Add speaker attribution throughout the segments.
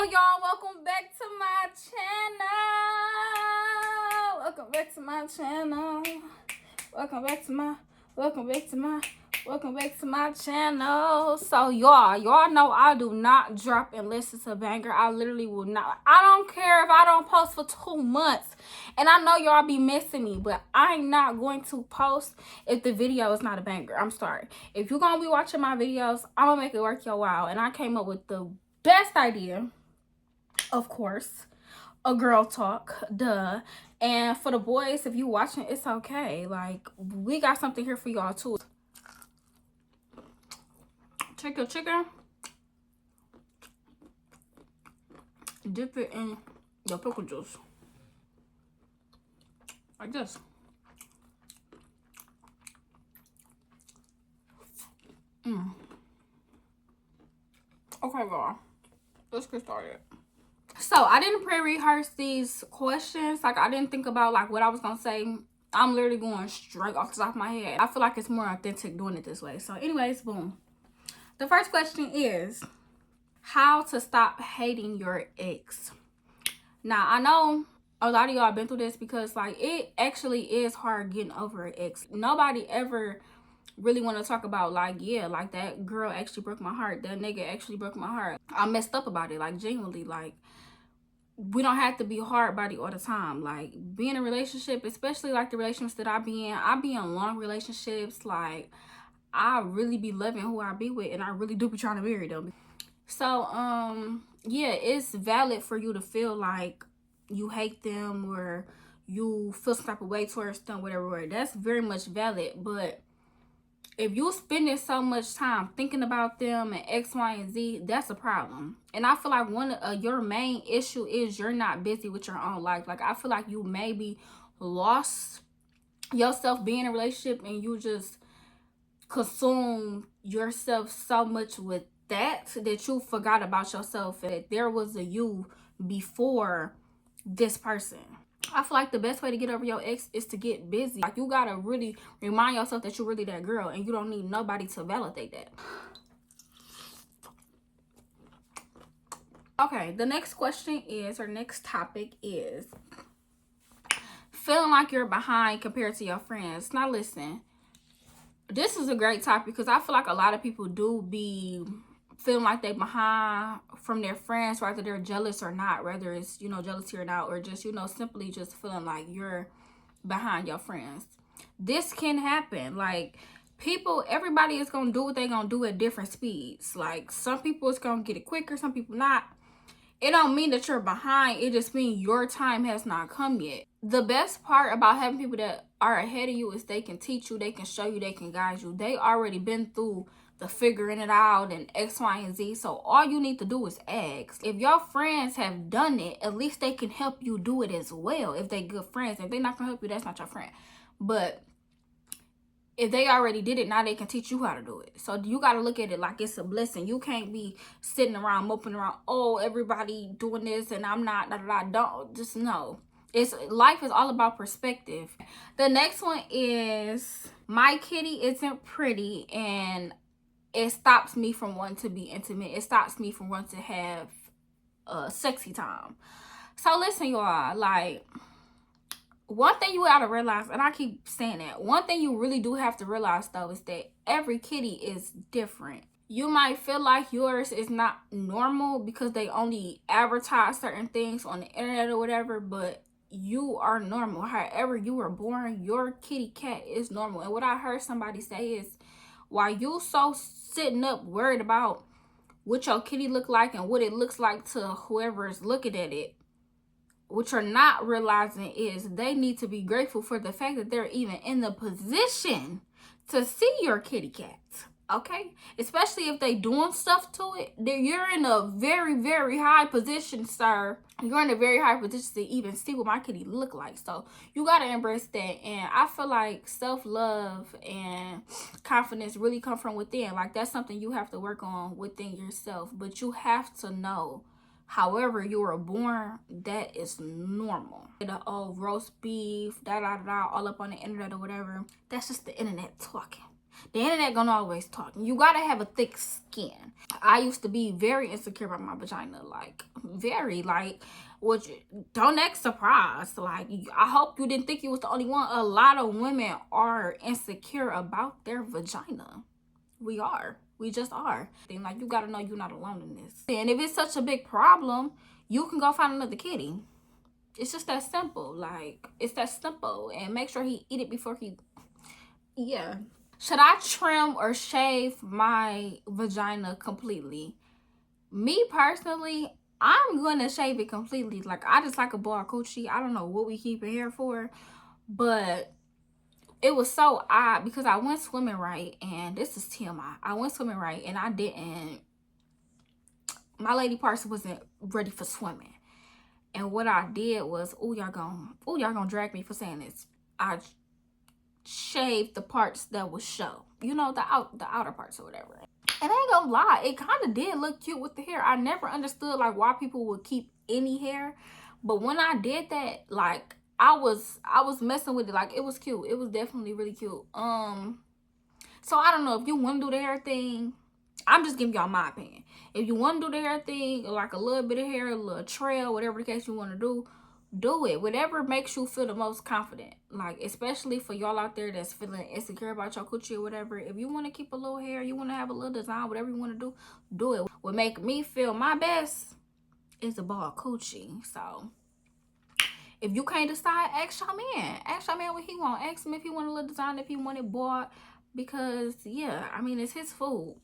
Speaker 1: y'all, welcome back to my channel. Welcome back to my channel. Welcome back to my channel. So y'all know I do not drop and listen to banger. I literally will not. I don't care if I don't post for 2 months. And I know y'all be missing me, but I'm not going to post if the video is not a banger. I'm sorry. If you're gonna be watching my videos, I'm gonna make it worth your while. And I came up with the best idea, of course, a girl talk, duh. And for the boys, if you watching, it's okay. Like, we got something here for y'all too. Take your chicken, dip it in the pickle juice like this. Okay, girl, let's get started. So I didn't pre-rehearse these questions. Like, I didn't think about like what I was gonna say. I'm literally going straight off the top of my head. I feel like it's more authentic doing it this way. So anyways, boom. The first question is how to stop hating your ex. Now, I know a lot of y'all been through this because like it actually is hard getting over an ex. Nobody ever really want to talk about like, yeah, like that girl actually broke my heart, that nigga actually broke my heart. I messed up about it, like genuinely. Like, we don't have to be hard body all the time. Like, being in a relationship, especially like the relationships that I be in long relationships. Like, I really be loving who I be with, and I really do be trying to marry them. So yeah, it's valid for you to feel like you hate them or you feel some type of way towards them, whatever. That's very much valid. But if you're spending so much time thinking about them and X, Y, and Z, that's a problem. And I feel like one of your main issue is you're not busy with your own life. Like, I feel like you maybe lost yourself being in a relationship and you just consume yourself so much with that you forgot about yourself, that there was a you before this person. I feel like the best way to get over your ex is to get busy. Like, you gotta really remind yourself that you're really that girl, and you don't need nobody to validate that. Okay, the next question is, or next topic is, feeling like you're behind compared to your friends. Now listen, this is a great topic because I feel like a lot of people do be feeling like they behind from their friends, whether they're jealous or not, whether it's, jealousy or not, or just, simply just feeling like you're behind your friends. This can happen. Like, everybody is gonna do what they're gonna do at different speeds. Like, some people it's gonna get it quicker, some people not. It don't mean that you're behind. It just means your time has not come yet. The best part about having people that are ahead of you is they can teach you, they can show you, they can guide you. They already been through the figuring it out and X, Y, and Z. So all you need to do is ask. If your friends have done it, at least they can help you do it as well. If they good friends. If they're not gonna help you, that's not your friend. But if they already did it, now they can teach you how to do it. So you got to look at it like it's a blessing. You can't be sitting around moping around, oh, everybody doing this and I'm not, don't. Just know. Life is all about perspective. The next one is, my kitty isn't pretty and it stops me from wanting to be intimate. It stops me from wanting to have a sexy time. So listen, y'all, like, one thing you gotta realize, and I keep saying that, one thing you really do have to realize though is that every kitty is different. You might feel like yours is not normal because they only advertise certain things on the internet or whatever, but you are normal. However you were born, your kitty cat is normal. And what I heard somebody say is, while you so sitting up worried about what your kitty look like and what it looks like to whoever is looking at it, what you're not realizing is they need to be grateful for the fact that they're even in the position to see your kitty cat. Okay? Especially if they doing stuff to it. You're in a very, very high position, sir. You're in a very high position to even see what my kitty look like. So you got to embrace that. And I feel like self-love and confidence really come from within. Like, that's something you have to work on within yourself. But you have to know, however you were born, that is normal. The old roast beef, all up on the internet or whatever, that's just the internet talking. The internet gonna always talk. You gotta have a thick skin. I used to be very insecure about my vagina, like very, like, which don't act surprised. Like, I hope you didn't think you was the only one. A lot of women are insecure about their vagina. We are. We just are. Then, like, you gotta know you're not alone in this. And if it's such a big problem, you can go find another kitty. It's just that simple. Like, it's that simple. And make sure he eat it before he, yeah. Should I trim or shave my vagina completely? Me personally, I'm gonna shave it completely. Like, I just like a bald coochie. I don't know what we keep it here for, but it was so odd because I went swimming, right? And this is TMI. I went swimming, right? And I didn't, my lady parts wasn't ready for swimming. And what I did was, y'all gonna drag me for saying this. I shaved the parts that would show, you know, the outer parts or whatever. And I ain't gonna lie, it kind of did look cute with the hair. I never understood like why people would keep any hair, but when I did that, like, I was messing with it. Like, it was cute. It was definitely really cute. So I don't know if you want to do the hair thing. I'm just giving y'all my opinion. If you want to do the hair thing, like a little bit of hair, a little trail, whatever the case you want to do it. Whatever makes you feel the most confident. Like, especially for y'all out there that's feeling insecure about your coochie or whatever. If you want to keep a little hair, you want to have a little design, whatever you want to do it. What make me feel my best is a bald coochie. So if you can't decide, ask your man. Ask your man what he want. Ask him if he want a little design, if he want it bald. Because, yeah, I mean, it's his food.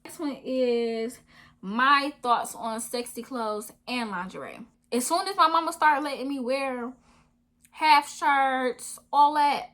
Speaker 1: Next one is my thoughts on sexy clothes and lingerie. As soon as my mama started letting me wear half shirts, all that,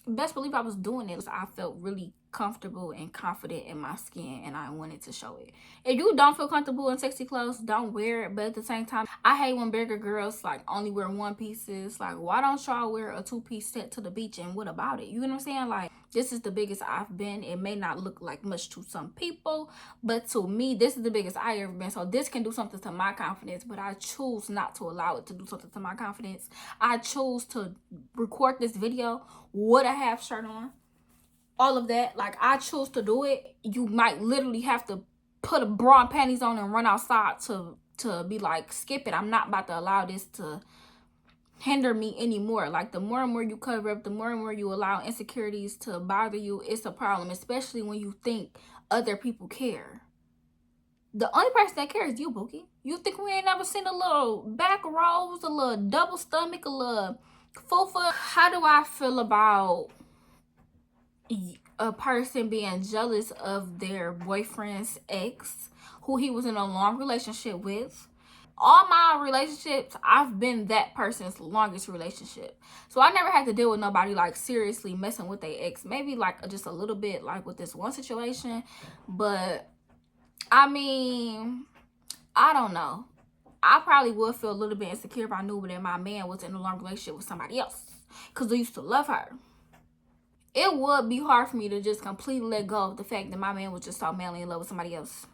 Speaker 1: best believe I was doing it. I felt really comfortable and confident in my skin, and I wanted to show it. If you don't feel comfortable in sexy clothes, don't wear it. But at the same time, I hate when bigger girls like only wear one pieces. Like, why don't y'all wear a 2-piece set to the beach, and what about it? You know what I'm saying? Like, this is the biggest I've been. It may not look like much to some people, but to me, this is the biggest I ever been. So this can do something to my confidence, but I choose not to allow it to do something to my confidence. I choose to record this video with a half shirt on. All of that. Like, I choose to do it. You might literally have to put a bra and panties on and run outside to be like, skip it. I'm not about to allow this to hinder me anymore. Like, the more and more you cover up, the more and more you allow insecurities to bother you, it's a problem, especially when you think other people care. The only person that cares is you, Bookie. You think we ain't never seen a little back rolls, a little double stomach, a little fufa? How do I feel about a person being jealous of their boyfriend's ex who he was in a long relationship with? All my relationships, I've been that person's longest relationship. So I never had to deal with nobody like seriously messing with their ex. Maybe like just a little bit like with this one situation. But I mean, I don't know. I probably would feel a little bit insecure if I knew that my man was in a long relationship with somebody else, because I used to love her. It would be hard for me to just completely let go of the fact that my man was just so madly in love with somebody else.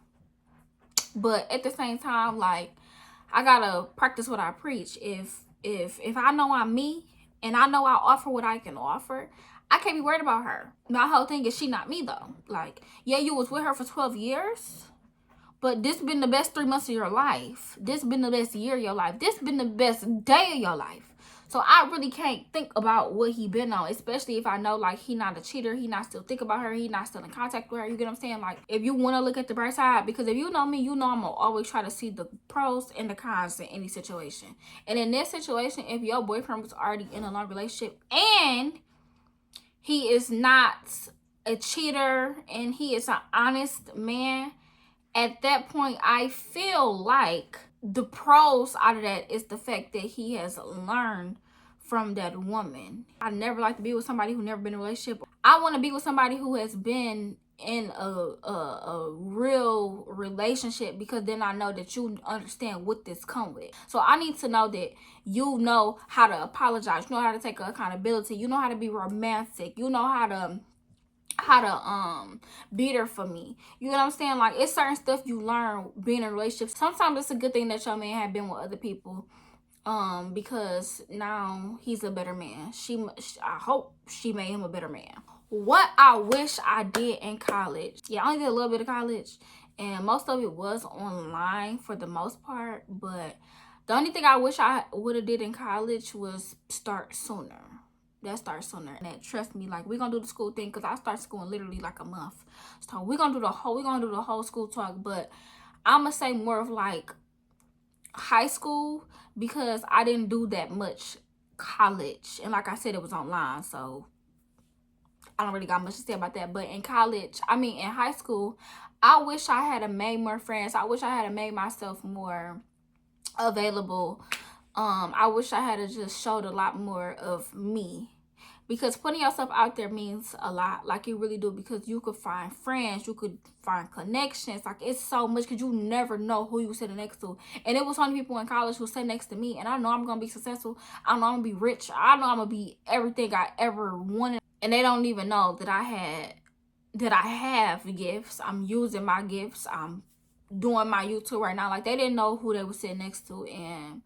Speaker 1: But at the same time, like, I gotta practice what I preach. If I know I'm me and I know I offer what I can offer, I can't be worried about her. My whole thing is she not me though. Like, yeah, you was with her for 12 years, but this been the best 3 months of your life. This been the best year of your life. This been the best day of your life. So I really can't think about what he been on, especially if I know, like, he not a cheater. He not still think about her. He not still in contact with her. You get what I'm saying? Like, if you want to look at the bright side, because if you know me, you know I'm going to always try to see the pros and the cons in any situation. And in this situation, if your boyfriend was already in a long relationship and he is not a cheater and he is an honest man, at that point, I feel like the pros out of that is the fact that he has learned from that woman. I never like to be with somebody who never been in a relationship. I want to be with somebody who has been in a real relationship, because then I know that you understand what this come with. So I need to know that you know how to apologize, you know how to take accountability, you know how to be romantic, you know how to be there for me. You know what I'm saying? Like, it's certain stuff you learn being in a relationship. Sometimes it's a good thing that your man had been with other people, because now he's a better man. I hope she made him a better man. What I wish I did in college. Yeah, I only did a little bit of college, and most of it was online for the most part. But the only thing I wish I would have did in college was start sooner. That start sooner. And that, trust me, like, we're gonna do the school thing, because I start school in literally like a month. So we're gonna do the whole school talk. But I'm gonna say more of like high school, because I didn't do that much college, and like I said, it was online, so I don't really got much to say about that. But in college, I mean in high school, I wish I had made more friends. I wish I had made myself more available. I wish I had just showed a lot more of me, because putting yourself out there means a lot. Like, you really do, because you could find friends, you could find connections. Like, it's so much, because you never know who you sitting next to. And it was only people in college who sat next to me, and I know I'm gonna be successful. I know I'm gonna be rich. I know I'm gonna be everything I ever wanted, and they don't even know that I have gifts. I'm using my gifts. I'm doing my YouTube right now. Like, they didn't know who they were sitting next to. And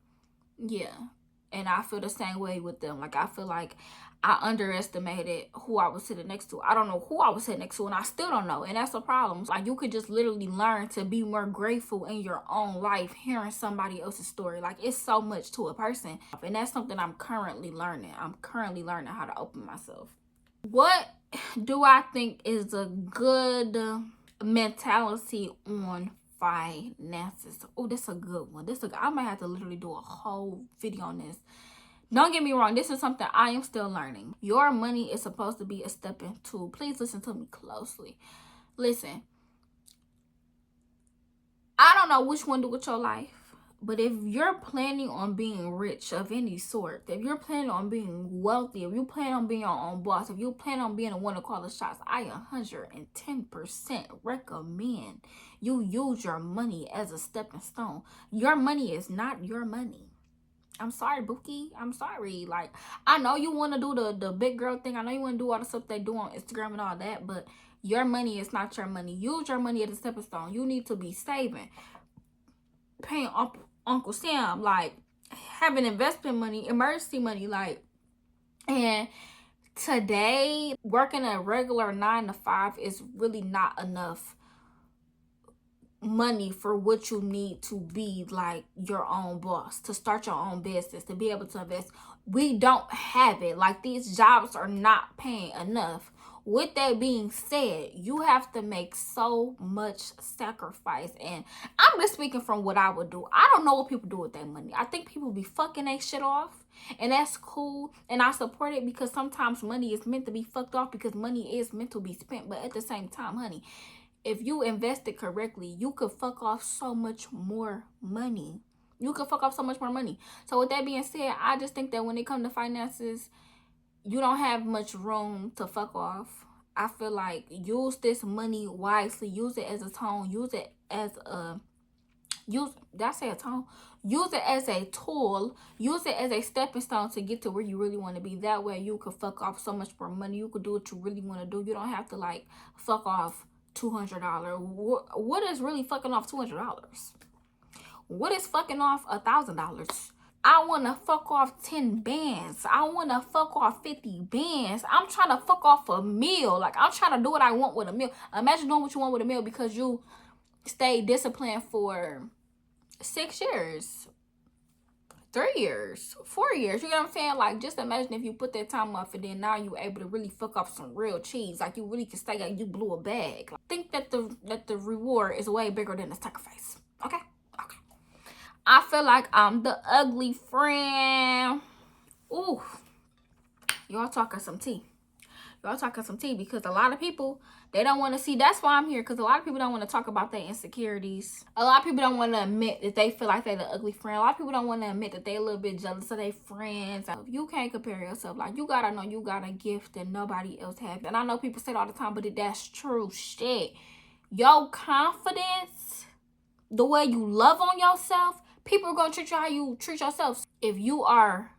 Speaker 1: yeah, and I feel the same way with them. Like, I feel like I underestimated who I was sitting next to. I don't know who I was sitting next to, and I still don't know. And that's a problem. Like, you could just literally learn to be more grateful in your own life, hearing somebody else's story. Like, it's so much to a person. And that's something I'm currently learning. I'm currently learning how to open myself. What do I think is a good mentality on finances? Oh, that's a good one. I might have to literally do a whole video on this. Don't get me wrong, this is something I am still learning. Your money is supposed to be a stepping tool. Please listen to me closely. Listen, I don't know which one to do with your life, but if you're planning on being rich of any sort, if you're planning on being wealthy, if you plan on being your own boss, if you plan on being the one to call the shots, I 110% recommend you use your money as a stepping stone. Your money is not your money. I'm sorry, Bookie. I'm sorry. Like, I know you want to do the big girl thing. I know you want to do all the stuff they do on Instagram and all that, but your money is not your money. Use your money as a stepping stone. You need to be saving, paying Uncle Sam, like, having investment money, emergency money, like. And today, working a regular 9 to 5 is really not enough money for what you need to be like your own boss, to start your own business, to be able to invest. We don't have it. Like, these jobs are not paying enough. With that being said, you have to make so much sacrifice. And I'm just speaking from what I would do. I don't know what people do with their money. I think people be fucking their shit off, and that's cool, and I support it, because sometimes money is meant to be fucked off, because money is meant to be spent. But at the same time, honey, if you invest it correctly, you could fuck off so much more money. So with that being said, I just think that when it comes to finances, you don't have much room to fuck off. I feel like use this money wisely. Use it as a tone. Use it as a did I say a tone? Use it as a tool. Use it as a stepping stone to get to where you really want to be. That way you could fuck off so much more money. You could do what you really want to do. You don't have to, like, fuck off $200. What is really fucking off $200? What is fucking off $1,000? I want to fuck off 10 bands. I want to fuck off 50 bands. I'm trying to fuck off a meal. Like, I'm trying to do what I want with a meal. Imagine doing what you want with a meal because you stay disciplined for 6 years, 3 years, 4 years. You know what I'm saying? Like, just imagine if you put that time off and then now you're able to really fuck off some real cheese. Like, you really can say like you blew a bag. Like, think that the reward is way bigger than the sacrifice. Okay? Okay. I feel like I'm the ugly friend. Ooh. Y'all talking some tea. Because a lot of people, they don't want to see. That's why I'm here, because a lot of people don't want to talk about their insecurities. A lot of people don't want to admit that they feel like they're the ugly friend. A lot of people don't want to admit that they're a little bit jealous of their friends. You can't compare yourself. Like, you gotta know you got a gift that nobody else has. And I know people say it all the time, but that's true shit. Your confidence, the way you love on yourself, people are gonna treat you how you treat yourself. If you are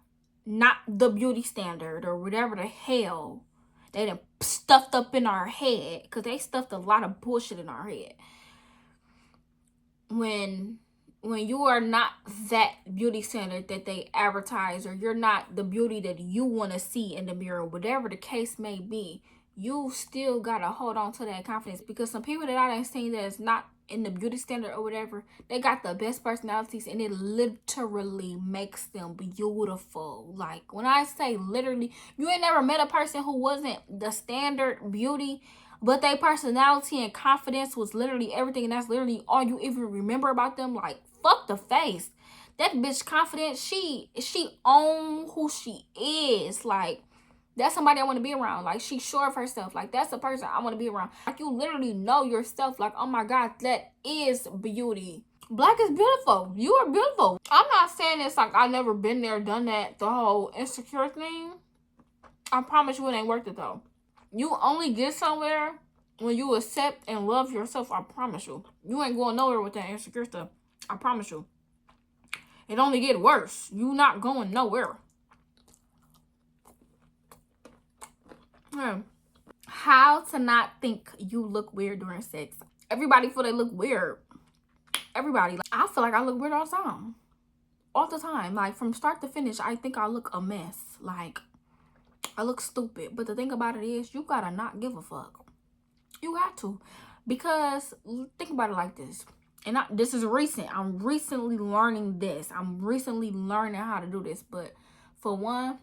Speaker 1: not the beauty standard or whatever the hell they done stuffed up in our head, because they stuffed a lot of bullshit in our head. When you are not that beauty standard that they advertise, or you're not the beauty that you want to see in the mirror, whatever the case may be, you still gotta hold on to that confidence, because some people that I done seen that's not in the beauty standard or whatever, they got the best personalities and it literally makes them beautiful. Like when I say literally, you ain't never met a person who wasn't the standard beauty, but their personality and confidence was literally everything, and that's literally all you even remember about them. Like fuck the face. That bitch confident. She own who she is. Like that's somebody I want to be around. Like she's sure of herself. Like that's the person I want to be around. Like you literally know yourself. Like, oh my God, that is beauty. Black is beautiful. You are beautiful. I'm not saying it's like I never been there, done that, the whole insecure thing. I promise you it ain't worth it though. You only get somewhere when you accept and love yourself. I promise you. You ain't going nowhere with that insecure stuff. I promise you. It only get worse. You not going nowhere. How to not think you look weird during sex. Everybody feel they look weird. Everybody. Like, I feel like I look weird all the time. All the time. Like from start to finish, I think I look a mess. Like I look stupid. But the thing about it is, you gotta not give a fuck. You got to. Because think about it like this. And this is recent. I'm recently learning this. I'm recently learning how to do this. But for one,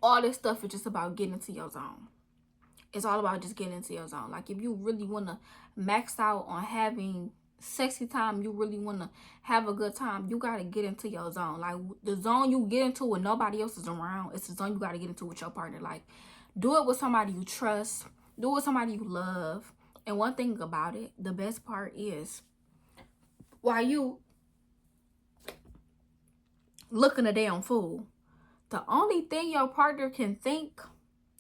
Speaker 1: all this stuff is just about getting into your zone. It's all about just getting into your zone. Like if you really want to max out on having sexy time, you really want to have a good time, you got to get into your zone. Like the zone you get into when nobody else is around, it's the zone you got to get into with your partner. Like do it with somebody you trust. Do it with somebody you love. And one thing about it, the best part is, while you looking a damn fool, the only thing your partner can think,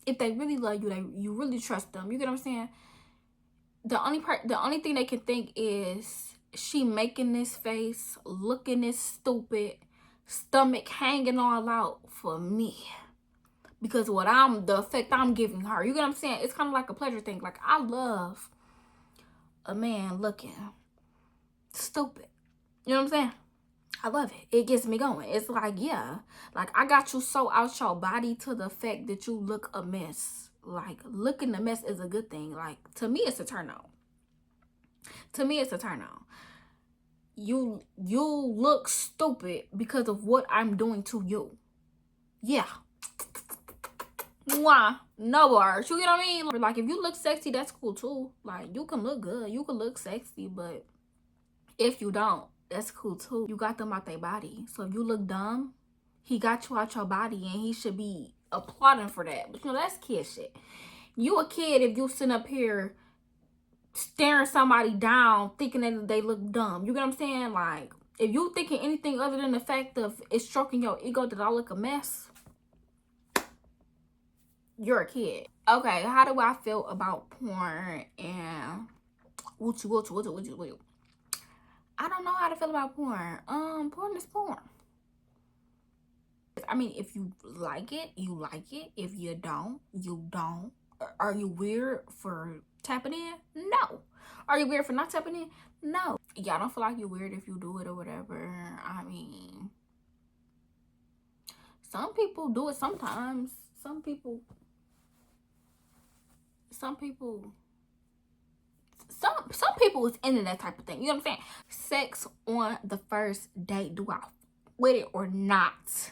Speaker 1: if they really love you, you really trust them. You get what I'm saying? The only thing they can think is, she making this face, looking this stupid, stomach hanging all out for me. Because the effect I'm giving her. You get what I'm saying? It's kind of like a pleasure thing. Like I love a man looking stupid. You know what I'm saying? I love it. It gets me going. It's like, yeah, like I got you so out your body to the fact that you look a mess. Like looking a mess is a good thing. Like to me, it's a turn on. To me, it's a turn on. You look stupid because of what I'm doing to you. Yeah. Mwah. No words. You get what I mean? Like if you look sexy, that's cool too. Like you can look good. You can look sexy, but if you don't, that's cool too. You got them out their body. So if you look dumb, he got you out your body and he should be applauding for that. But you know, that's kid shit. You a kid if you sit up here staring somebody down thinking that they look dumb. You get what I'm saying? Like, if you thinking anything other than the fact of it's stroking your ego that I look a mess, you're a kid. Okay, how do I feel about porn and what you? I don't know how to feel about porn. Porn is porn. I mean, if you like it, you like it. If you don't, you don't. Are you weird for tapping in? No. Are you weird for not tapping in? No. Yeah, I don't feel like you're weird if you do it or whatever. I mean, some people do it sometimes. Some people is into that type of thing. You know what I'm saying? Sex on the first date. Do I with it or not?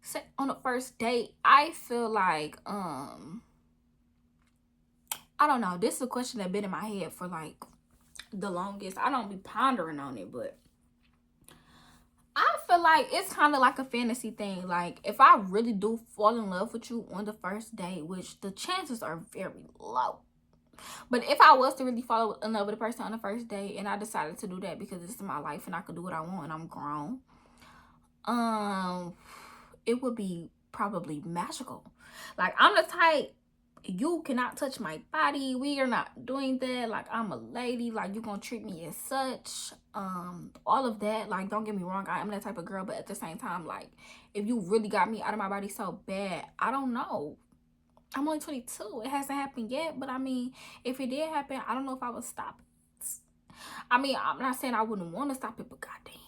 Speaker 1: Sex on the first date. I feel like I don't know. This is a question that's been in my head for like the longest. I don't be pondering on it, but I feel like it's kind of like a fantasy thing. Like if I really do fall in love with you on the first date, which the chances are very low, but if I was to really fall in love with a person on the first date and I decided to do that because this is my life and I could do what I want and I'm grown, it would be probably magical. Like I'm the type, you cannot touch my body. We are not doing that. Like I'm a lady. Like you gonna treat me as such. All of that. Like don't get me wrong, I am that type of girl. But at the same time, like if you really got me out of my body so bad, I don't know. I'm only 22. It hasn't happened yet. But I mean, if it did happen, I don't know if I would stop it. I mean, I'm not saying I wouldn't want to stop it, but goddamn,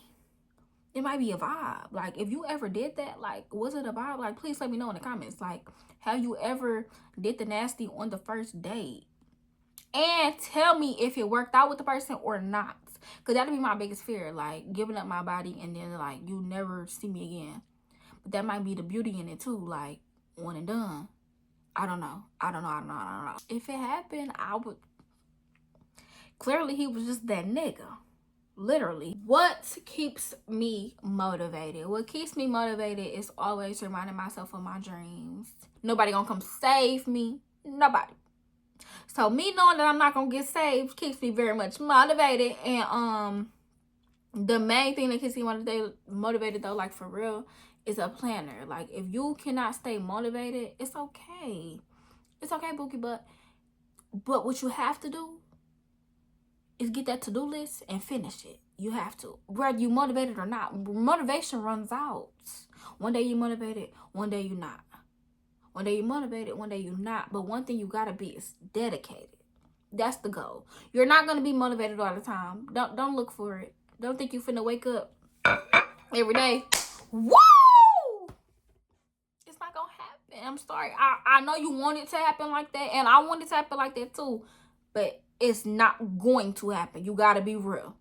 Speaker 1: It might be a vibe. Like, if you ever did that, like, was it a vibe? Like, please let me know in the comments. Like, have you ever did the nasty on the first date? And tell me if it worked out with the person or not. Because that'll be my biggest fear. Like, giving up my body and then, like, you never see me again. But that might be the beauty in it, too. Like, one and done. I don't know. I don't know. If it happened, I would... Clearly, he was just that nigga. Literally. What keeps me motivated? What keeps me motivated is always reminding myself of my dreams. Nobody gonna come save me. Nobody. So me knowing that I'm not gonna get saved keeps me very much motivated. And the main thing that keeps me motivated though, like for real, is a planner. Like, if you cannot stay motivated, it's okay. It's okay, Bookie, but what you have to do is get that to-do list and finish it. You have to. Whether you motivated or not. Motivation runs out. One day you're motivated, one day you're not. One day you're motivated, one day you're not. But one thing you gotta be is dedicated. That's the goal. You're not gonna be motivated all the time. Don't look for it. Don't think you finna wake up every day. Whoa! It's not gonna happen. I'm sorry. I know you want it to happen like that, and I want it to happen like that too. But it's not going to happen. You gotta be real.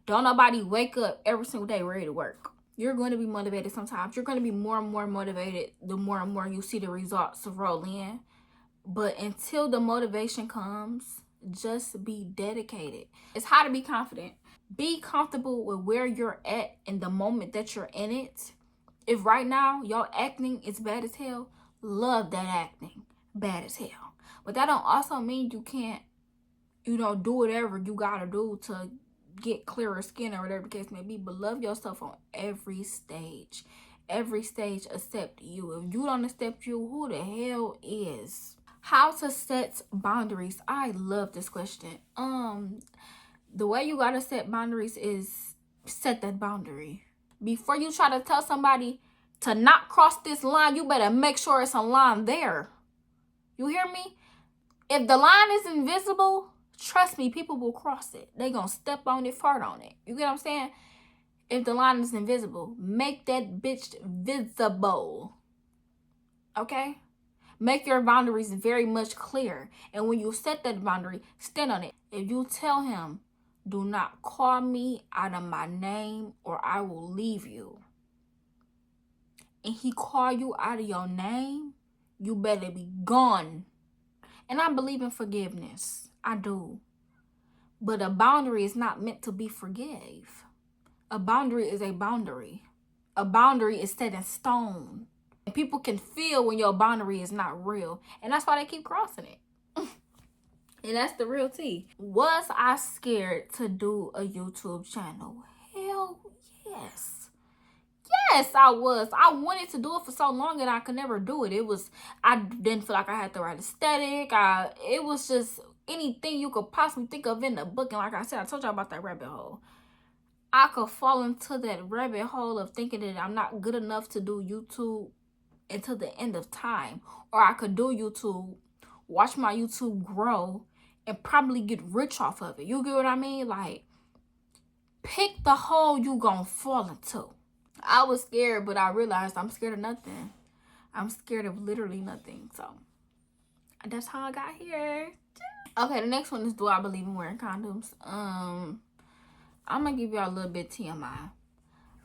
Speaker 1: Don't nobody wake up every single day ready to work. You're going to be motivated sometimes. You're going to be more and more motivated the more and more you see the results roll in. But until the motivation comes, just be dedicated. It's how to be confident. Be comfortable with where you're at in the moment that you're in it. If right now y'all acting is bad as hell, love that acting bad as hell. But that don't also mean you can't, do whatever you gotta do to get clearer skin or whatever the case may be. But love yourself on every stage. Every stage accept you. If you don't accept you, who the hell is? How to set boundaries. I love this question. The way you gotta set boundaries is set that boundary. Before you try to tell somebody to not cross this line, you better make sure it's a line there. You hear me? If the line is invisible, trust me, people will cross it. They gonna step on it, fart on it. You get what I'm saying? If the line is invisible, make that bitch visible. Okay? Make your boundaries very much clear. And when you set that boundary, stand on it. If you tell him, do not call me out of my name or I will leave you, and he call you out of your name, you better be gone. And I believe in forgiveness. I do. But a boundary is not meant to be forgave. A boundary is a boundary. A boundary is set in stone. And people can feel when your boundary is not real. And that's why they keep crossing it. And that's the real tea. Was I scared to do a YouTube channel? Hell yes. Yes, I was. I wanted to do it for so long and I could never do it. I didn't feel like I had the right aesthetic. It was just anything you could possibly think of in the book. And like I said, I told y'all about that rabbit hole. I could fall into that rabbit hole of thinking that I'm not good enough to do YouTube until the end of time. Or I could do YouTube, watch my YouTube grow, and probably get rich off of it. You get what I mean? Like, pick the hole you gonna fall into. I was scared, but I realized I'm scared of nothing. I'm scared of literally nothing. So, that's how I got here. Okay, the next one is, do I believe in wearing condoms? I'm gonna give y'all a little bit TMI.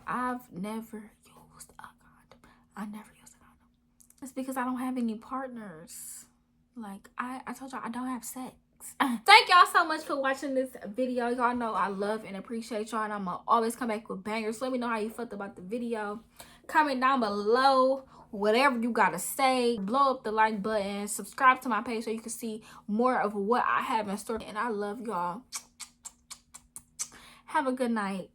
Speaker 1: I've never used a condom. I never used a condom. It's because I don't have any partners. Like, I told y'all I don't have sex. Thank y'all so much for watching this video. Y'all know I love and appreciate y'all, and I'm gonna always come back with bangers. Let me know how you felt about the video. Comment down below whatever you gotta say. Blow up the like button. Subscribe to my page so you can see more of what I have in store. And I love y'all. Have a good night.